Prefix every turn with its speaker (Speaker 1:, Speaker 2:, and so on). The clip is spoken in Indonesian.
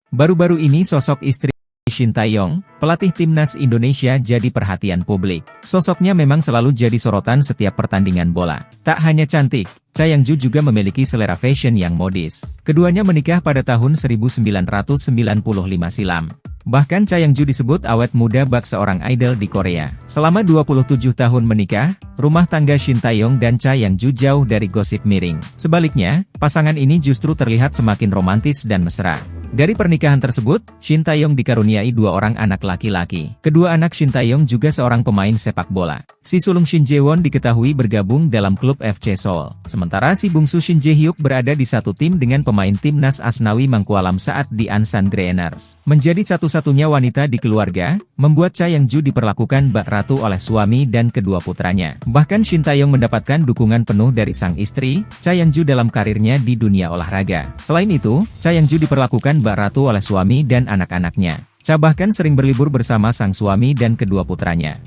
Speaker 1: Baru-baru ini sosok istri Shin Tae-yong, pelatih timnas Indonesia jadi perhatian publik. Sosoknya memang selalu jadi sorotan setiap pertandingan bola. Tak hanya cantik, Cha Yang-ju juga memiliki selera fashion yang modis. Keduanya menikah pada tahun 1995 silam. Bahkan Cha Yang-ju disebut awet muda bak seorang idol di Korea. Selama 27 tahun menikah, rumah tangga Shin Tae-yong dan Cha Yang-ju jauh dari gosip miring. Sebaliknya, pasangan ini justru terlihat semakin romantis dan mesra. Dari pernikahan tersebut, Shin Tae-yong dikaruniai 2 orang anak laki-laki. Kedua anak Shin Tae-yong juga seorang pemain sepak bola. Si sulung Shin Jae-won diketahui bergabung dalam klub FC Seoul. Sementara si bungsu Shin Jae-hyuk berada di satu tim dengan pemain timnas Asnawi Mangkualam saat di Ansan Greeners. Menjadi satu-satunya wanita di keluarga, membuat Cha Yang-ju diperlakukan bak ratu oleh suami dan kedua putranya. Bahkan Shin Tae-yong mendapatkan dukungan penuh dari sang istri, Cha Yang-ju dalam karirnya di dunia olahraga. Selain itu, Cha Yang-ju diperlakukan bak ratu oleh suami dan anak-anaknya. Cha bahkan sering berlibur bersama sang suami dan kedua putranya.